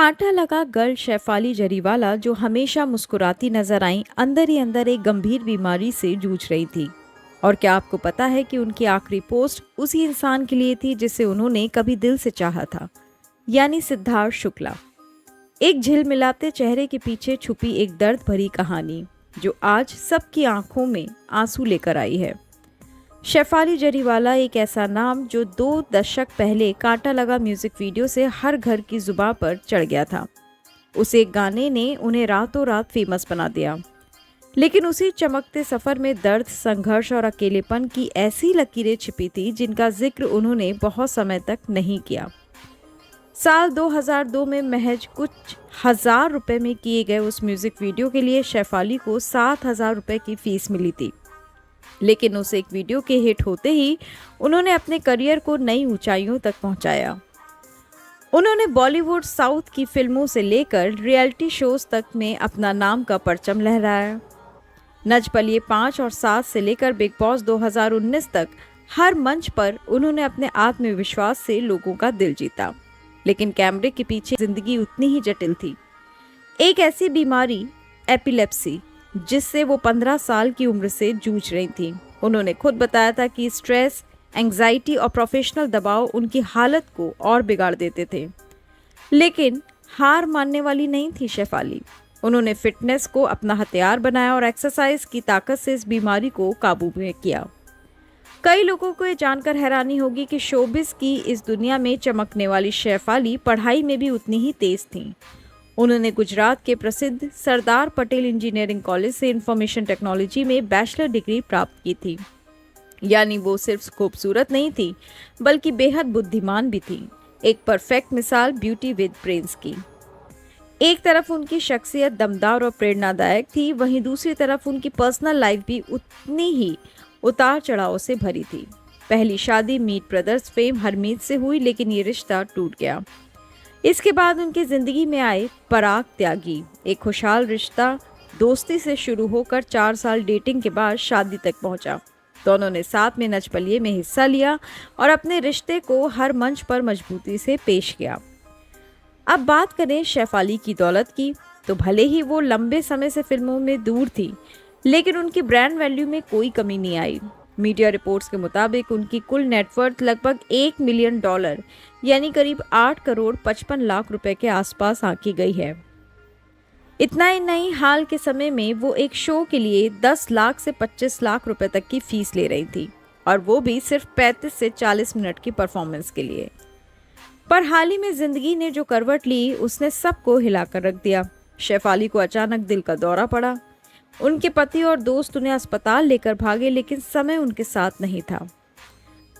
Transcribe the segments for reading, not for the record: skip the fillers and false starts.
कांटा लगा गर्ल शेफाली जरीवाला जो हमेशा मुस्कुराती नजर आई, अंदर ही अंदर एक गंभीर बीमारी से जूझ रही थी। और क्या आपको पता है कि उनकी आखिरी पोस्ट उसी इंसान के लिए थी जिसे उन्होंने कभी दिल से चाहा था, यानी सिद्धार्थ शुक्ला। एक झिलमिलाते चेहरे के पीछे छुपी एक दर्द भरी कहानी जो आज सबकी आंखों में आंसू लेकर आई है। शेफाली जरीवाला एक ऐसा नाम जो 2 दशक पहले कांटा लगा म्यूजिक वीडियो से हर घर की जुबान पर चढ़ गया था। उस एक गाने ने उन्हें रातों रात फेमस बना दिया, लेकिन उसी चमकते सफर में दर्द, संघर्ष और अकेलेपन की ऐसी लकीरें छिपी थी जिनका जिक्र उन्होंने बहुत समय तक नहीं किया। साल 2002 में महज कुछ हजार रुपए में किए गए उस म्यूजिक वीडियो के लिए शेफाली को 7,000 रुपए की फीस मिली थी। लेकिन उस एक वीडियो के हिट होते ही उन्होंने अपने करियर को नई ऊंचाइयों तक पहुंचाया। उन्होंने बॉलीवुड, साउथ की फिल्मों से लेकर रियलिटी शोज तक में अपना नाम का परचम लहराया। नच बलिए 5 और 7 से लेकर बिग बॉस 2019 तक हर मंच पर उन्होंने अपने आत्मविश्वास से लोगों का दिल जीता। लेकिन कैमरे के पीछे जिंदगी उतनी ही जटिल थी। एक ऐसी बीमारी, एपिलेप्सी, जिससे वो 15 साल की उम्र से जूझ रही थी। उन्होंने खुद बताया था कि स्ट्रेस, एंग्जाइटी और प्रोफेशनल दबाव उनकी हालत को और बिगाड़ देते थे। लेकिन हार मानने वाली नहीं थी शेफाली। उन्होंने फिटनेस को अपना हथियार बनाया और एक्सरसाइज की ताकत से इस बीमारी को काबू में किया। कई लोगों को ये जानकर हैरानी होगी कि शोबिस की इस दुनिया में चमकने वाली शेफाली पढ़ाई में भी उतनी ही तेज थीं। उन्होंने गुजरात के प्रसिद्ध सरदार पटेल इंजीनियरिंग कॉलेज से इंफॉर्मेशन टेक्नोलॉजी में बैचलर डिग्री प्राप्त की थी। यानी वो सिर्फ खूबसूरत नहीं थी, बल्कि बेहद बुद्धिमान भी थी। एक परफेक्ट मिसाल ब्यूटी विद ब्रेन्स की। एक तरफ उनकी शख्सियत दमदार और प्रेरणादायक थी, वहीं दूसरी तरफ उनकी पर्सनल लाइफ भी उतनी ही उतार चढ़ाव से भरी थी। पहली शादी मीट ब्रदर्स फेम हरमीत से हुई, लेकिन ये रिश्ता टूट गया। इसके बाद उनकी जिंदगी में आए पराग त्यागी। एक खुशहाल रिश्ता दोस्ती से शुरू होकर 4 साल डेटिंग के बाद शादी तक पहुंचा। दोनों ने साथ में नच बलिए में हिस्सा लिया और अपने रिश्ते को हर मंच पर मजबूती से पेश किया। अब बात करें शेफाली की दौलत की, तो भले ही वो लंबे समय से फिल्मों में दूर थी, लेकिन उनकी ब्रांड वैल्यू में कोई कमी नहीं आई। मीडिया रिपोर्ट्स के मुताबिक उनकी कुल नेटवर्थ लगभग $1 मिलियन, यानी करीब 8 करोड़ 55 लाख रुपए के आसपास आंकी गई है। इतना ही नहीं, हाल के समय में वो एक शो के लिए 10 लाख से 25 लाख रुपए तक की फीस ले रही थी, और वो भी सिर्फ 35 से 40 मिनट की परफॉर्मेंस के लिए। पर हाल ही में जिंदगी ने जो करवट ली, उसने सबको हिलाकर रख दिया। शेफाली को अचानक दिल का दौरा पड़ा। उनके पति और दोस्त उन्हें अस्पताल लेकर भागे, लेकिन समय उनके साथ नहीं था।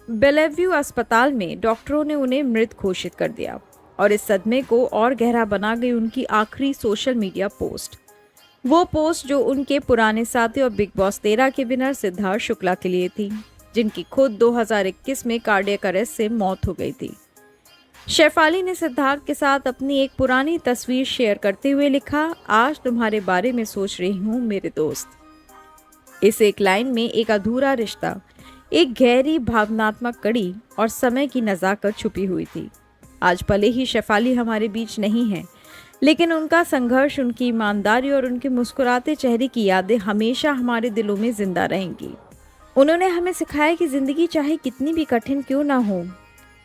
बेलेव्यू अस्पताल में डॉक्टरों ने उन्हें मृत घोषित कर दिया, और इस सदमे को और गहरा बना गई उनकी आखिरी सोशल मीडिया पोस्ट। वो पोस्ट जो उनके पुराने साथी और बिग बॉस 13 के विनर सिद्धार्थ शुक्ला के लिए थी, जिनकी खुद 2021 में कार्डियक अरेस्ट से मौत हो गई थी। शेफाली ने सिद्धार्थ के साथ अपनी एक पुरानी तस्वीर शेयर करते हुए लिखा, आज तुम्हारे बारे में सोच रही हूँ मेरे दोस्त। इस एक लाइन में एक अधूरा रिश्ता, एक गहरी भावनात्मक कड़ी और समय की नज़ाकत छुपी हुई थी। आज भले ही शेफाली हमारे बीच नहीं है, लेकिन उनका संघर्ष, उनकी ईमानदारी और उनके मुस्कुराते चेहरे की यादें हमेशा हमारे दिलों में जिंदा रहेंगी। उन्होंने हमें सिखाया कि जिंदगी चाहे कितनी भी कठिन क्यों ना हो,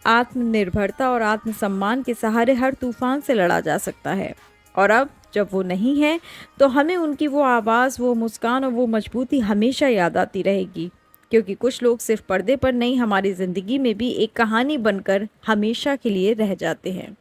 आत्मनिर्भरता और आत्मसम्मान के सहारे हर तूफान से लड़ा जा सकता है। और अब जब वो नहीं है, तो हमें उनकी वो आवाज़, वो मुस्कान और वो मजबूती हमेशा याद आती रहेगी, क्योंकि कुछ लोग सिर्फ पर्दे पर नहीं, हमारी ज़िंदगी में भी एक कहानी बनकर हमेशा के लिए रह जाते हैं।